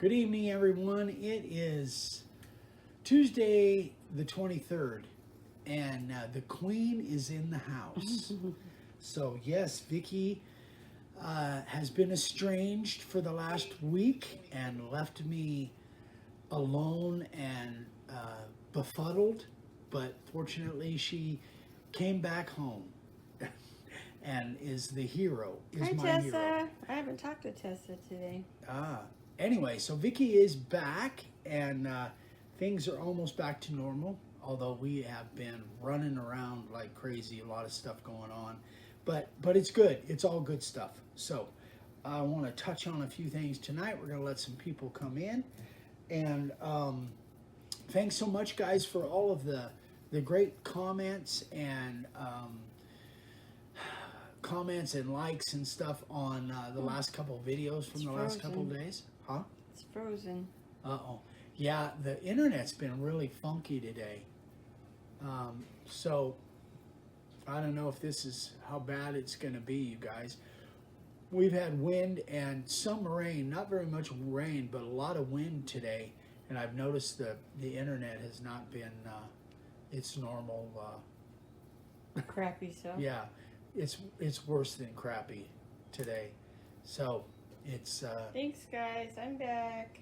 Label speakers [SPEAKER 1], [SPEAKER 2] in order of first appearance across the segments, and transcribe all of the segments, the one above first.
[SPEAKER 1] Good evening, everyone. It is Tuesday the 23rd, and the Queen is in the house. So, yes, Vicky has been estranged for the last week and left me alone and befuddled, but fortunately, she came back home and is the hero.
[SPEAKER 2] Hi,
[SPEAKER 1] my
[SPEAKER 2] Tessa.
[SPEAKER 1] hero.
[SPEAKER 2] I haven't talked to Tessa today.
[SPEAKER 1] Anyway, so Vicky is back, and things are almost back to normal, although we have been running around like crazy, a lot of stuff going on. But it's good. It's all good stuff. So I want to touch on a few things tonight. We're going to let some people come in. And thanks so much, guys, for all of the great comments and likes and stuff on the last couple of videos from the last couple of days. Huh?
[SPEAKER 2] It's frozen.
[SPEAKER 1] Uh-oh. Yeah, the internet's been really funky today. So I don't know if this is how bad it's going to be, you guys. We've had wind and some rain, not very much rain, but a lot of wind today. And I've noticed the internet has not been its normal.
[SPEAKER 2] Crappy stuff.
[SPEAKER 1] Yeah, it's worse than crappy today. So it's
[SPEAKER 2] Thanks, guys. I'm back.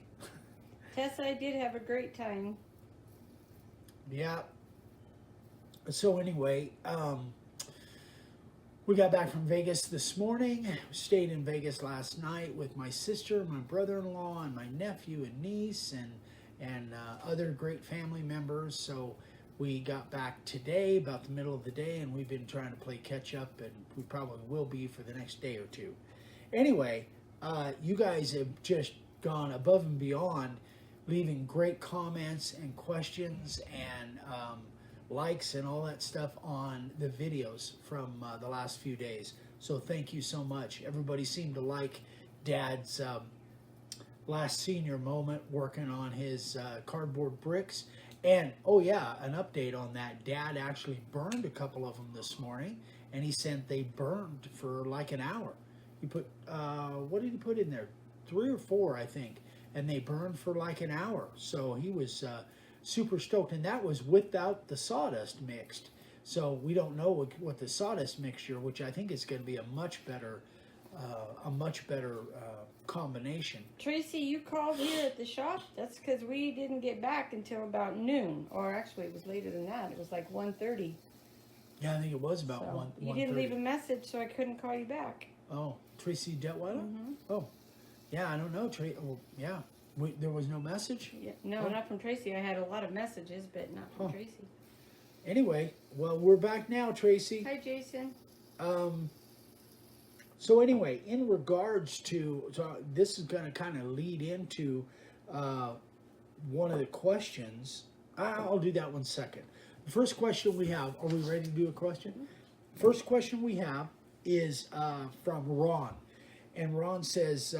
[SPEAKER 2] Tessa, I did have a great time.
[SPEAKER 1] yeah. So anyway, we got back from Vegas this morning. Stayed in Vegas last night with my sister, my brother-in-law, and my nephew and niece, and other great family members. So we got back today about the middle of the day, and we've been trying to play catch up, and we probably will be for the next day or two. Anyway, you guys have just gone above and beyond, leaving great comments and questions and likes and all that stuff on the videos from the last few days. So thank you so much. Everybody seemed to like Dad's last senior moment working on his cardboard bricks. And, oh yeah, an update on that. Dad actually burned a couple of them this morning, and he said they burned for like an hour. He put, what did he put in there? 3 or 4, I think. And they burned for like an hour. So he was super stoked. And that was without the sawdust mixed. So we don't know what the sawdust mixture, which I think is going to be a much better combination.
[SPEAKER 2] Tracy, you called here at the shop? That's because we didn't get back until about noon. Or actually, it was later than that. It was like 1:30.
[SPEAKER 1] Yeah, I think it was about 1.
[SPEAKER 2] You didn't leave a message, so I couldn't call you back.
[SPEAKER 1] Oh, Tracy Detweiler?
[SPEAKER 2] Mm-hmm.
[SPEAKER 1] Oh, yeah, I don't know. Well, yeah, there was no message?
[SPEAKER 2] Yeah, no, not from Tracy. I had a lot of messages, but not from Tracy.
[SPEAKER 1] Anyway, well, we're back now, Tracy.
[SPEAKER 2] Hi, Jason.
[SPEAKER 1] So anyway, in regards to, this is going to kind of lead into one of the questions. I'll do that one second. The first question we have, are we ready to do a question? First question we have is from Ron. And Ron says,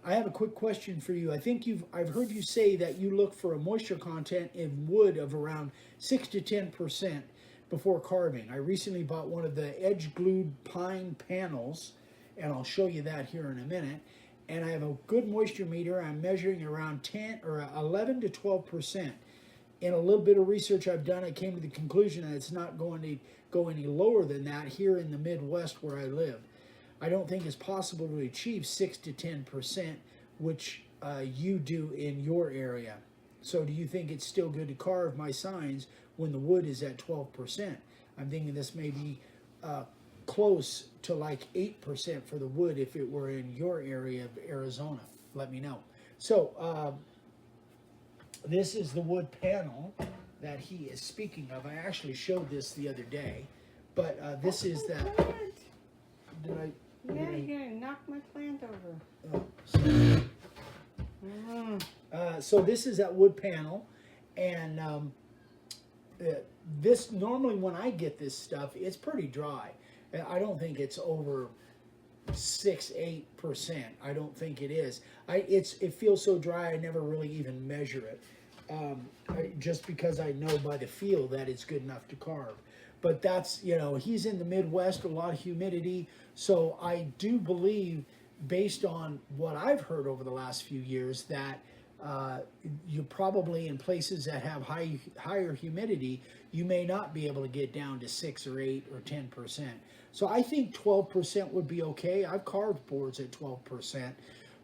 [SPEAKER 1] I have a quick question for you. I've heard you say that you look for a moisture content in wood of around 6 to 10% before carving. I recently bought one of the edge-glued pine panels, and I'll show you that here in a minute. And I have a good moisture meter. I'm measuring around 10 or 11 to 12%. In a little bit of research I've done, I came to the conclusion that it's not going to go any lower than that here in the Midwest where I live. I don't think it's possible to achieve 6 to 10%, which you do in your area. So do you think it's still good to carve my signs when the wood is at 12%? I'm thinking this may be close to like 8% for the wood if it were in your area of Arizona. Let me know. So this is the wood panel that he is speaking of. I actually showed this the other day, but this is that. Did I?
[SPEAKER 2] Yeah, you're going to knock my plant over.
[SPEAKER 1] Oh, sorry. So this is that wood panel, and this normally when I get this stuff, it's pretty dry. I don't think it's over 6-8%. I don't think it is. It feels so dry I never really even measure it, just because I know by the feel that it's good enough to carve. But that's, he's in the Midwest, a lot of humidity, so I do believe based on what I've heard over the last few years, that you probably, in places that have higher humidity, you may not be able to get down to 6 or 8 or 10%. So I think 12% would be okay. I've carved boards at 12%,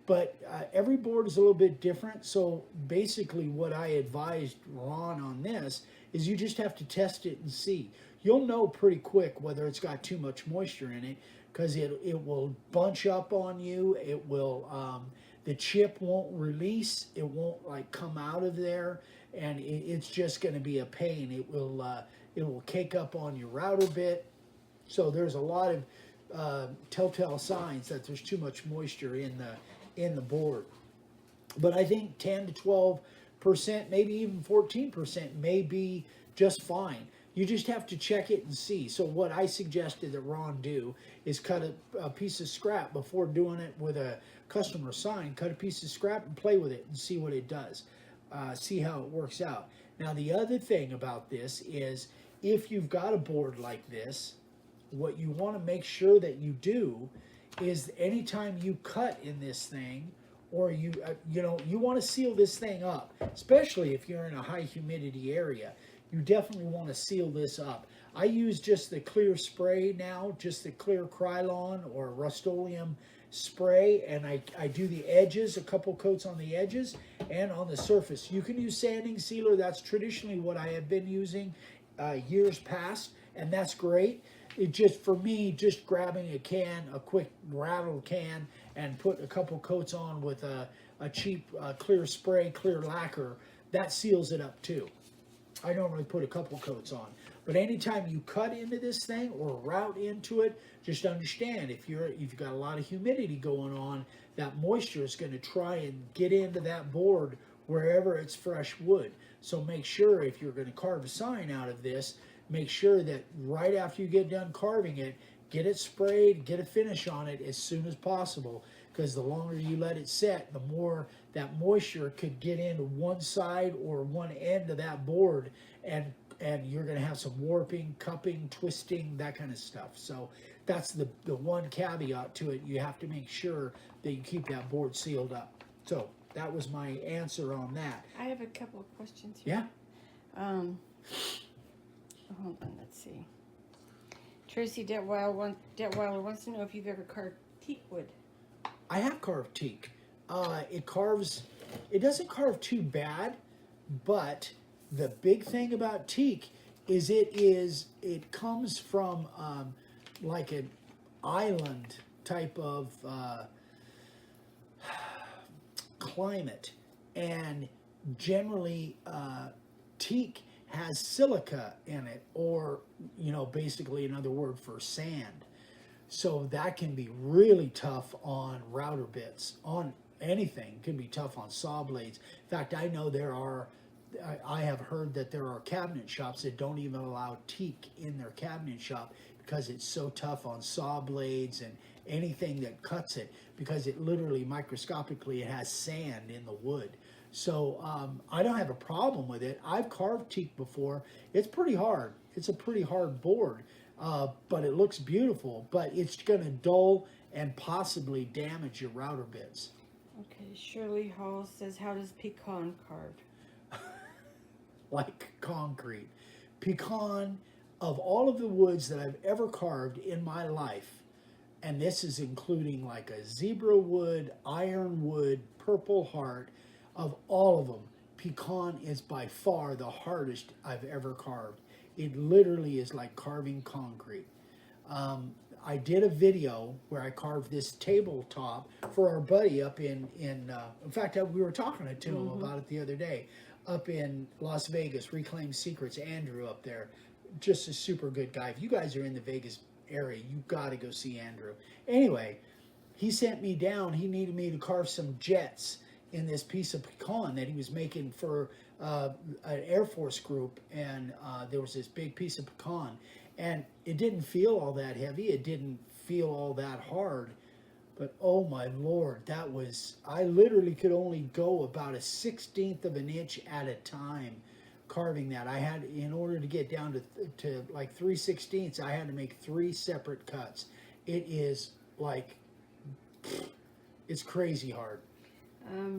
[SPEAKER 1] but every board is a little bit different. So basically what I advised Ron on this is you just have to test it and see. You'll know pretty quick whether it's got too much moisture in it, because it will bunch up on you. It will, the chip won't release. It won't like come out of there, and it's just going to be a pain. It will cake up on your router bit. So there's a lot of telltale signs that there's too much moisture in the board. But I think 10 to 12%, maybe even 14% may be just fine. You just have to check it and see. So what I suggested that Ron do is cut a piece of scrap before doing it with a customer sign. Cut a piece of scrap and play with it and see what it does. See how it works out. Now the other thing about this is, if you've got a board like this, what you want to make sure that you do is anytime you cut in this thing, or you want to seal this thing up, especially if you're in a high humidity area. You definitely want to seal this up. I use just the clear spray now, just the clear Krylon or Rust-Oleum spray, and I do the edges, a couple coats on the edges and on the surface. You can use sanding sealer. That's traditionally what I have been using years past, and that's great. It just, for me, just grabbing a can, a quick rattle can, and put a couple coats on with a cheap clear spray, clear lacquer, that seals it up too. I normally put a couple coats on. But anytime you cut into this thing or route into it, just understand, if you've got a lot of humidity going on, that moisture is going to try and get into that board wherever it's fresh wood. So make sure, if you're going to carve a sign out of this, make sure that right after you get done carving it, get it sprayed, get a finish on it as soon as possible, because the longer you let it set, the more that moisture could get into one side or one end of that board, and you're going to have some warping, cupping, twisting, that kind of stuff. So that's the one caveat to it. You have to make sure that you keep that board sealed up. So that was my answer on that.
[SPEAKER 2] I have a couple of questions here.
[SPEAKER 1] Yeah.
[SPEAKER 2] Hold on, let's see. Tracy Detweiler wants to know if you've ever carved teak wood.
[SPEAKER 1] I have carved teak. It doesn't carve too bad, but the big thing about teak is it comes from like an island type of climate, and generally teak has silica in it, or basically another word for sand. So that can be really tough on router bits, on anything. It can be tough on saw blades. In fact, I know I have heard that there are cabinet shops that don't even allow teak in their cabinet shop because it's so tough on saw blades and anything that cuts it, because it literally, microscopically, it has sand in the wood. So I don't have a problem with it. I've carved teak before. It's pretty hard. It's a pretty hard board, but it looks beautiful. But it's going to dull and possibly damage your router bits.
[SPEAKER 2] Okay, Shirley Hall says, how does pecan carve?
[SPEAKER 1] Like concrete. Pecan, of all of the woods that I've ever carved in my life, and this is including like a zebra wood, ironwood, purple heart, of all of them, pecan is by far the hardest I've ever carved. It literally is like carving concrete. I did a video where I carved this tabletop for our buddy up in fact, we were talking to him about it the other day, up in Las Vegas, Reclaimed Secrets, Andrew up there. Just a super good guy. If you guys are in the Vegas area, you got to go see Andrew. Anyway, he sent me down. He needed me to carve some jets in this piece of pecan that he was making for an Air Force group, and there was this big piece of pecan, and it didn't feel all that heavy. It didn't feel all that hard, but oh my Lord, I literally could only go about 1/16 of an inch at a time carving that. I had, in order to get down to like 3/16, I had to make 3 separate cuts. It is like It's crazy hard.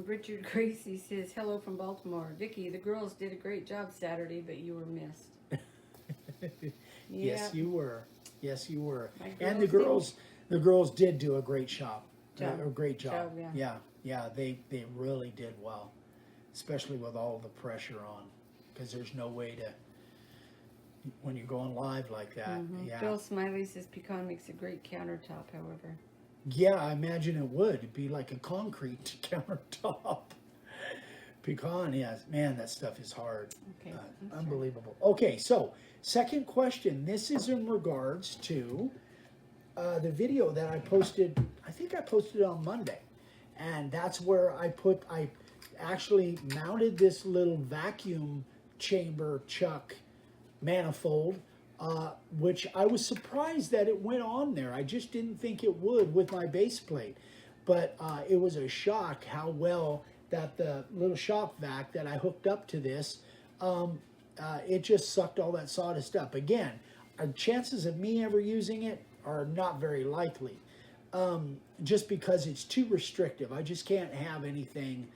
[SPEAKER 2] Richard Gracie says, hello from Baltimore. Vicki, the girls did a great job Saturday, but you were missed.
[SPEAKER 1] Yes, you were. Yes, you were.
[SPEAKER 2] My
[SPEAKER 1] And the girls did do a great job. A great job. Yeah, they really did well, especially with all the pressure on, because there's no way to, when you're going live like that. Yeah.
[SPEAKER 2] Bill Smiley says pecan makes a great countertop, however.
[SPEAKER 1] Yeah, I imagine it would. It'd be like a concrete countertop. Pecan, yes. Man, that stuff is hard.
[SPEAKER 2] Okay.
[SPEAKER 1] Unbelievable. Okay, so second question. This is in regards to the video that I posted. I think I posted it on Monday. And that's where I actually mounted this little vacuum chamber chuck manifold, which I was surprised that it went on there. I just didn't think it would with my base plate. But it was a shock how well that the little shop vac that I hooked up to this, it just sucked all that sawdust up. Again, chances of me ever using it are not very likely, just because it's too restrictive. I just can't have anything.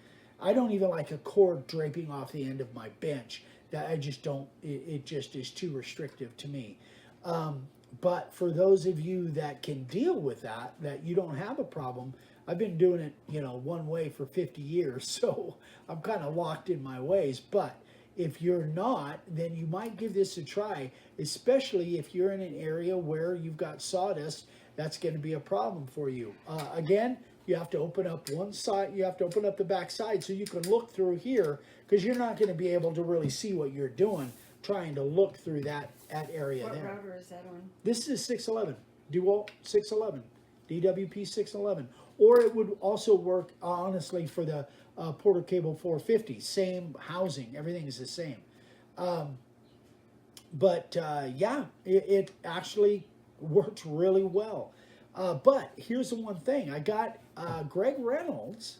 [SPEAKER 1] I don't even like a cord draping off the end of my bench. That I just don't, it just is too restrictive to me. But for those of you that can deal with that you don't have a problem, I've been doing it, one way for 50 years, so I'm kind of locked in my ways. But if you're not, then you might give this a try, especially if you're in an area where you've got sawdust. That's going to be a problem for you. Again, you have to open up one side, you have to open up the back side so you can look through here, because you're not going to be able to really see what you're doing trying to look through that area there.
[SPEAKER 2] What router is that on?
[SPEAKER 1] This is 611, DeWalt 611, DWP 611. Or it would also work, honestly, for the Porter Cable 450. Same housing, everything is the same. Yeah, it actually worked really well. But here's the one thing. I got Greg Reynolds.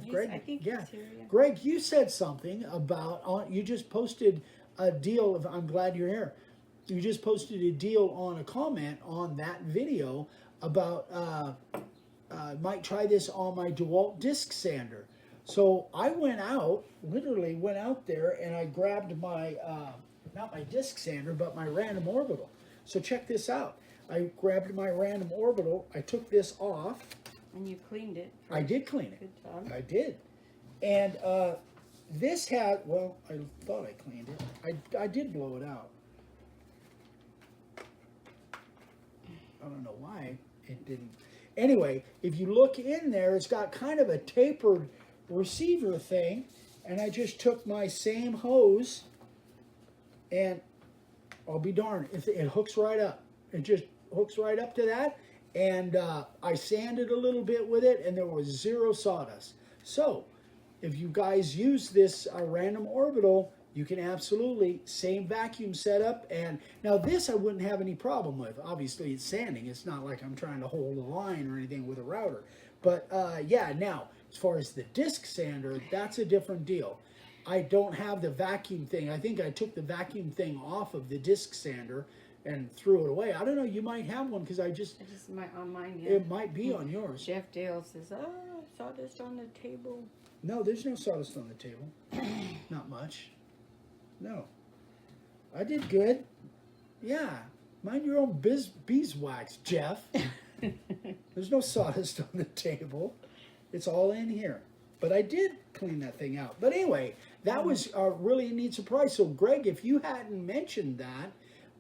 [SPEAKER 1] Greg,
[SPEAKER 2] I think he's here, yeah.
[SPEAKER 1] Greg, you said something about, you just posted a deal of, I'm glad you're here. You just posted a deal on a comment on that video about, might try this on my DeWalt disc sander. So I literally went out there and I grabbed my, not my disc sander, but my random orbital. So check this out. I grabbed my random orbital, I took this off.
[SPEAKER 2] And you cleaned it.
[SPEAKER 1] I did clean it.
[SPEAKER 2] Good job.
[SPEAKER 1] I did. And this had, well, I thought I cleaned it. I did blow it out. I don't know why it didn't. Anyway, if you look in there, it's got kind of a tapered receiver thing. And I just took my same hose and I'll be darned, it hooks right up. It just hooks right up to that. And I sanded a little bit with it and there was zero sawdust. So if you guys use this random orbital, you can absolutely, same vacuum setup. And now this I wouldn't have any problem with. Obviously it's sanding. It's not like I'm trying to hold a line or anything with a router. But yeah, now as far as the disc sander, that's a different deal. I don't have the vacuum thing. I think I took the vacuum thing off of the disc sander and threw it away. I don't know, you might have one because I just
[SPEAKER 2] might on mine, yeah.
[SPEAKER 1] It might be on yours.
[SPEAKER 2] Jeff Dale says, sawdust on the table.
[SPEAKER 1] No, there's no sawdust on the table. Not much. No. I did good. Yeah. Mind your own beeswax, Jeff. There's no sawdust on the table. It's all in here. But I did clean that thing out. But anyway, that was a really neat surprise. So, Greg, if you hadn't mentioned that,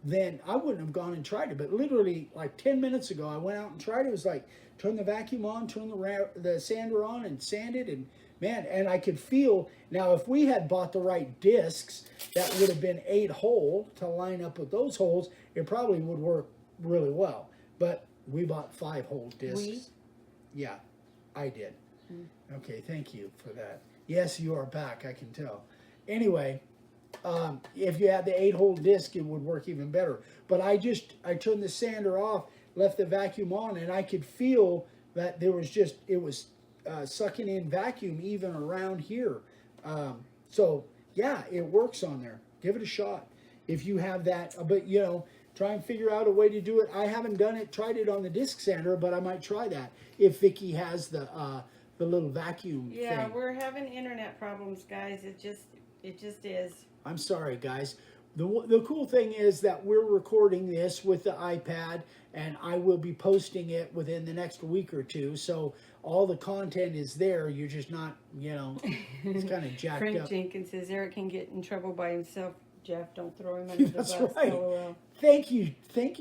[SPEAKER 1] then I wouldn't have gone and tried it. But literally, like 10 minutes ago, I went out and tried it. It was like, turn the vacuum on, turn the sander on, and sand it. And, man, and I could feel, now if we had bought the right discs, that would have been 8-hole to line up with those holes. It probably would work really well. But we bought 5-hole discs. Yeah, I did. Okay, thank you for that. Yes, you are back, I can tell. Anyway, if you had the 8-hole disc, it would work even better. But I turned the sander off, left the vacuum on, and I could feel that there was just, it was sucking in vacuum even around here. So, yeah, it works on there. Give it a shot if you have that. But, try and figure out a way to do it. I haven't tried it on the disc sander, but I might try that if Vicky has the little vacuum
[SPEAKER 2] Yeah,
[SPEAKER 1] thing.
[SPEAKER 2] we're having internet problems, guys. It just is.
[SPEAKER 1] I'm sorry, guys. The cool thing is that we're recording this with the iPad, and I will be posting it within the next week or two. So all the content is there. You're just not, it's kind of jacked
[SPEAKER 2] Frank
[SPEAKER 1] up.
[SPEAKER 2] Jenkins says Eric can get in trouble by himself. Jeff, don't throw him under the
[SPEAKER 1] That's
[SPEAKER 2] bus.
[SPEAKER 1] right.
[SPEAKER 2] LOL.
[SPEAKER 1] Thank you,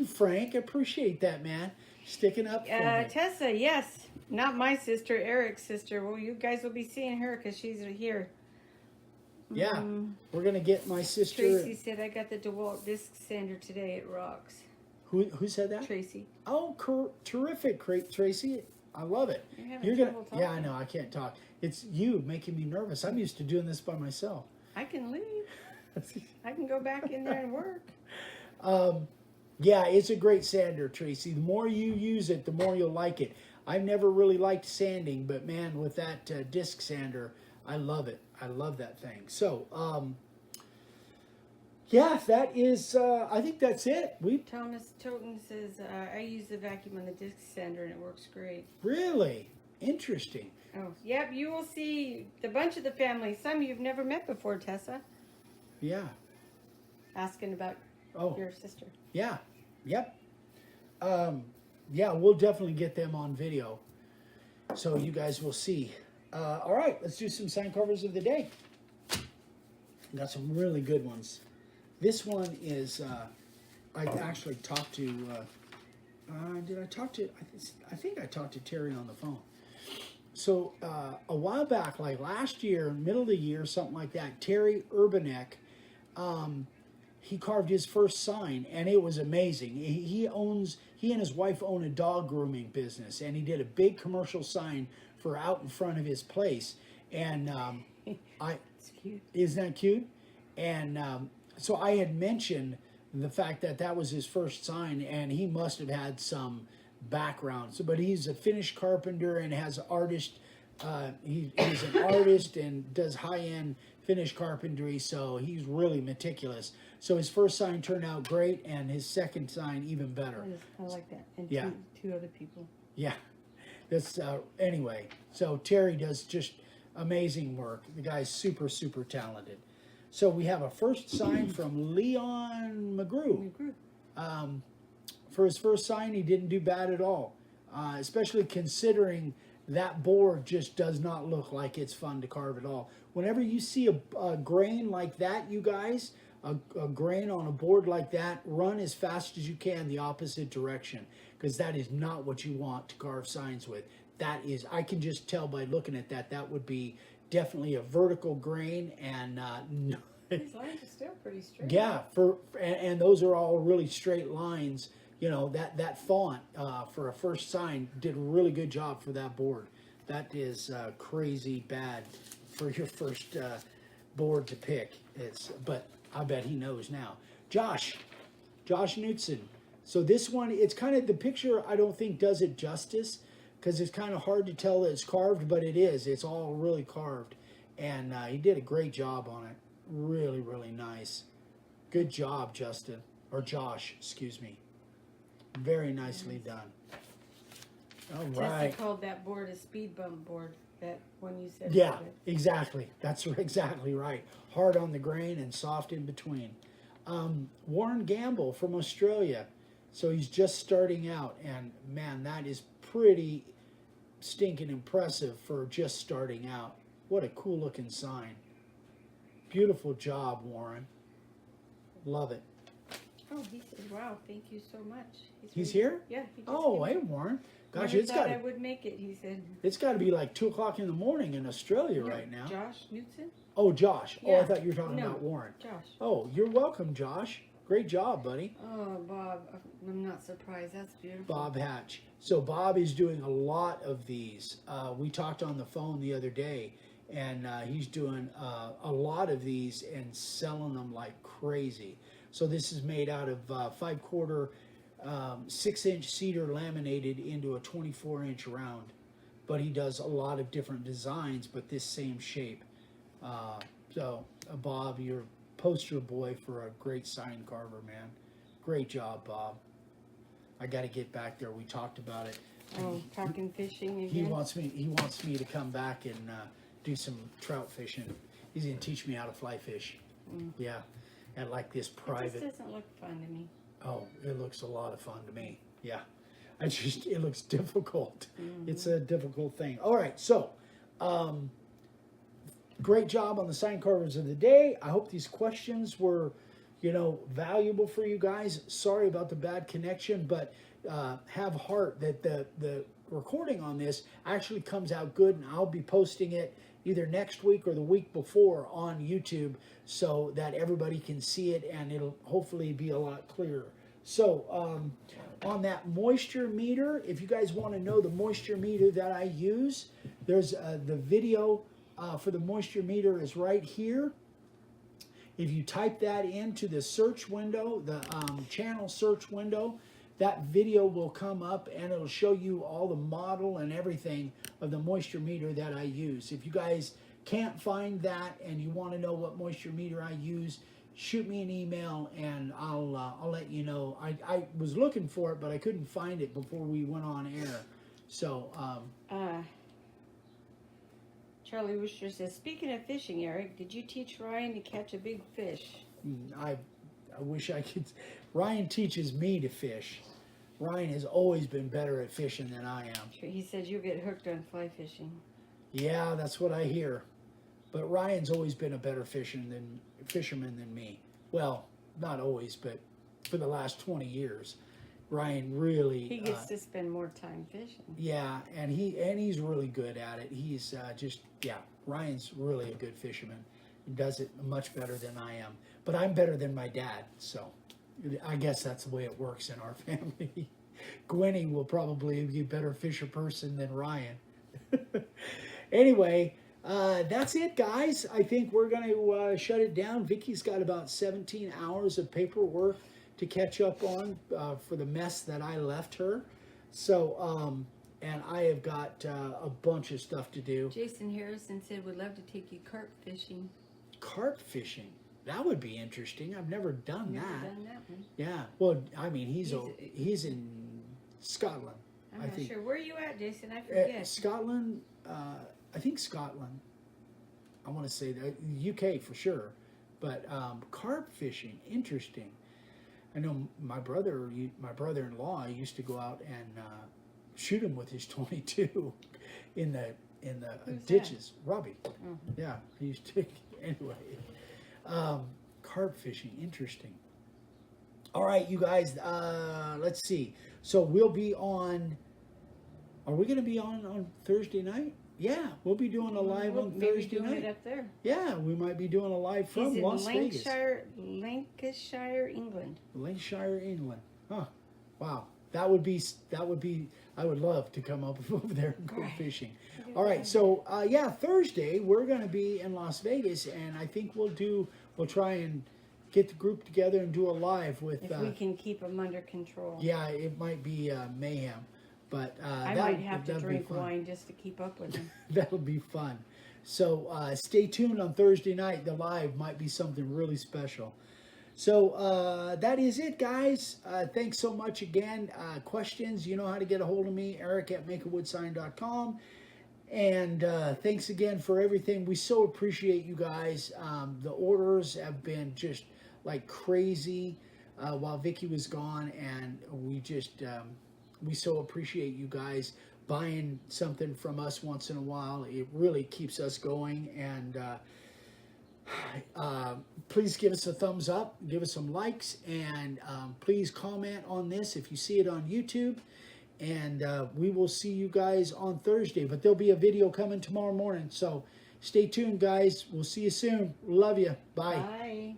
[SPEAKER 1] Frank. I appreciate that, man. Sticking up for me.
[SPEAKER 2] Tessa, yes, not my sister, Eric's sister. Well, you guys will be seeing her because she's here.
[SPEAKER 1] Yeah, we're gonna get my sister.
[SPEAKER 2] Tracy said, I got the DeWalt disc sander today. It rocks.
[SPEAKER 1] Who said that?
[SPEAKER 2] Tracy.
[SPEAKER 1] Oh, terrific, Tracy. I love it.
[SPEAKER 2] You're gonna. Talking.
[SPEAKER 1] Yeah, I know. I can't talk. It's you making me nervous. I'm used to doing this by myself.
[SPEAKER 2] I can leave. I can go back in there and work.
[SPEAKER 1] Yeah, it's a great sander, Tracy. The more you use it, the more you'll like it. I've never really liked sanding, but man, with that disc sander, I love it. I love that thing. So, yeah, that is, I think that's it.
[SPEAKER 2] Thomas Toten says, I use the vacuum on the disc sander and it works great.
[SPEAKER 1] Really? Interesting.
[SPEAKER 2] Oh, yep, you will see the bunch of the family. Some you've never met before, Tessa.
[SPEAKER 1] Yeah.
[SPEAKER 2] Asking about your sister.
[SPEAKER 1] Yeah. Yep. Yeah, we'll definitely get them on video. So you guys will see. All right, let's do some sign covers of the day. Got some really good ones. This one is, I actually talked to, did I talk to, I think I talked to Terry on the phone. So a while back, like last year, middle of the year, something like that, Terry Urbanek, he carved his first sign, and it was amazing. He and his wife own a dog grooming business, and he did a big commercial sign for out in front of his place. And
[SPEAKER 2] It's cute.
[SPEAKER 1] Isn't that cute? And so I had mentioned the fact that that was his first sign, and he must have had some background. So, but he's a finished carpenter and has artist. He's an artist and does high-end finished carpentry, so he's really meticulous. So his first sign turned out great, and his second sign even better.
[SPEAKER 2] I like that. And
[SPEAKER 1] Yeah.
[SPEAKER 2] two other people.
[SPEAKER 1] Yeah, that's anyway. So Terry does just amazing work. The guy's super, super talented. So we have a first sign from Leon McGrew. For his first sign, he didn't do bad at all, especially considering that board just does not look like it's fun to carve at all. Whenever you see a grain like that, you guys, a grain on a board like that, run as fast as you can the opposite direction, because that is not what you want to carve signs with. That is, I can just tell by looking at that, that would be definitely a vertical grain, and
[SPEAKER 2] These lines are still pretty straight.
[SPEAKER 1] yeah, and those are all really straight lines. You know, that font for a first sign did a really good job for that board. That is crazy bad for your first board to pick. But I bet he knows now. Josh Knutson. So this one, it's kind of, the picture I don't think does it justice, because it's kind of hard to tell that it's carved, but it is. It's all really carved. And he did a great job on it. Really, really nice. Good job, Justin. Or Josh, excuse me. Very nicely done. All right.
[SPEAKER 2] Tessa called that board a speed bump board. That one you said.
[SPEAKER 1] Yeah, exactly. That's exactly right. Hard on the grain and soft in between. Warren Gamble from Australia. So he's just starting out. And man, that is pretty stinking impressive for just starting out. What a cool looking sign. Beautiful job, Warren. Love it.
[SPEAKER 2] Oh, he said, "Wow, thank you so much."
[SPEAKER 1] He's here?
[SPEAKER 2] Yeah. He just
[SPEAKER 1] Oh,
[SPEAKER 2] came
[SPEAKER 1] hey,
[SPEAKER 2] in.
[SPEAKER 1] Warren. Gosh,
[SPEAKER 2] Never thought I would make it. He said.
[SPEAKER 1] it's got to be like 2 o'clock in the morning in Australia right now.
[SPEAKER 2] Josh Knutson.
[SPEAKER 1] Oh, Josh. Oh, I
[SPEAKER 2] Yeah.
[SPEAKER 1] thought you were talking
[SPEAKER 2] No.
[SPEAKER 1] about Warren.
[SPEAKER 2] Josh.
[SPEAKER 1] Oh, you're welcome, Josh. Great job, buddy.
[SPEAKER 2] Oh, Bob. I'm not surprised. That's beautiful.
[SPEAKER 1] Bob Hatch. So Bob is doing a lot of these. We talked on the phone the other day, and he's doing a lot of these and selling them like crazy. So this is made out of 5/4 6-inch cedar laminated into a 24-inch round. But he does a lot of different designs, but this same shape. So Bob, you're poster boy for a great sign carver, man. Great job, Bob. I got to get back there. We talked about it.
[SPEAKER 2] Oh, talking fishing again?
[SPEAKER 1] He wants me to come back and do some trout fishing. He's going to teach me how to fly fish. Yeah. At like this private.
[SPEAKER 2] It just doesn't look fun to me.
[SPEAKER 1] Oh, it looks a lot of fun to me. Yeah. It looks difficult. It's a difficult thing. All right. So, great job on the sign carvers of the day. I hope these questions were, valuable for you guys. Sorry about the bad connection, but have heart that the recording on this actually comes out good, and I'll be posting it either next week or the week before on YouTube so that everybody can see it, and it'll hopefully be a lot clearer. So on that moisture meter, if you guys want to know the moisture meter that I use, there's the video for the moisture meter is right here. If you type that into the search window, the channel search window, that video will come up and it'll show you all the model and everything of the moisture meter that I use. If you guys can't find that and you want to know what moisture meter I use, shoot me an email and I'll let you know. I was looking for it, but I couldn't find it before we went on air. So
[SPEAKER 2] Charlie Wooster says, speaking of fishing, Eric, did you teach Ryan to catch a big fish?
[SPEAKER 1] I wish I could. Ryan teaches me to fish. Ryan has always been better at fishing than I am.
[SPEAKER 2] He said you'll get hooked on fly fishing.
[SPEAKER 1] Yeah, that's what I hear. But Ryan's always been a better fisherman than me. Well, not always, but for the last 20 years. Ryan really...
[SPEAKER 2] He gets to spend more time fishing.
[SPEAKER 1] Yeah, and he's really good at it. He's Ryan's really a good fisherman. He does it much better than I am. But I'm better than my dad, so I guess that's the way it works in our family. Gwenny will probably be a better fisher person than Ryan. Anyway, that's it, guys. I think we're going to shut it down. Vicky's got about 17 hours of paperwork to catch up on for the mess that I left her. So, and I have got a bunch of stuff to do.
[SPEAKER 2] Jason Harrison said, would love to take you carp fishing.
[SPEAKER 1] Carp fishing? That would be interesting. I've never done that.
[SPEAKER 2] Never done that one.
[SPEAKER 1] Yeah. Well, I mean, he's in Scotland.
[SPEAKER 2] I'm not sure. Where are you at, Jason? I forget.
[SPEAKER 1] Scotland. I think Scotland. I want to say that UK for sure. But carp fishing, interesting. I know my brother-in-law used to go out and shoot him with his 22 in the ditches. That? Robbie. Mm-hmm. Yeah, he used to. Anyway, carp fishing, interesting. All right, you guys. Let's see. So we'll be on. Are we going to be on Thursday night? Yeah, we'll be doing a live on Thursday night.
[SPEAKER 2] It up there.
[SPEAKER 1] Yeah, we might be doing a live from Las Vegas.
[SPEAKER 2] Lancashire, England.
[SPEAKER 1] Lancashire, England. Huh. Wow. That would be. I would love to come up over there and go fishing. All right. So Thursday we're going to be in Las Vegas, and I think we'll try and get the group together and do a live with.
[SPEAKER 2] If we can keep them under control.
[SPEAKER 1] Yeah, it might be mayhem. But
[SPEAKER 2] I might have to drink wine just to keep up with them.
[SPEAKER 1] That'll be fun. So stay tuned on Thursday night. The live might be something really special. So that is it, guys. Thanks so much again. Questions, you know how to get a hold of me, eric@makeawoodsign.com. And thanks again for everything. We so appreciate you guys. The orders have been just like crazy while Vicky was gone, and we just... we so appreciate you guys buying something from us once in a while. It really keeps us going. And please give us a thumbs up. Give us some likes. And please comment on this if you see it on YouTube. And we will see you guys on Thursday. But there'll be a video coming tomorrow morning. So stay tuned, guys. We'll see you soon. Love you. Bye.
[SPEAKER 2] Bye.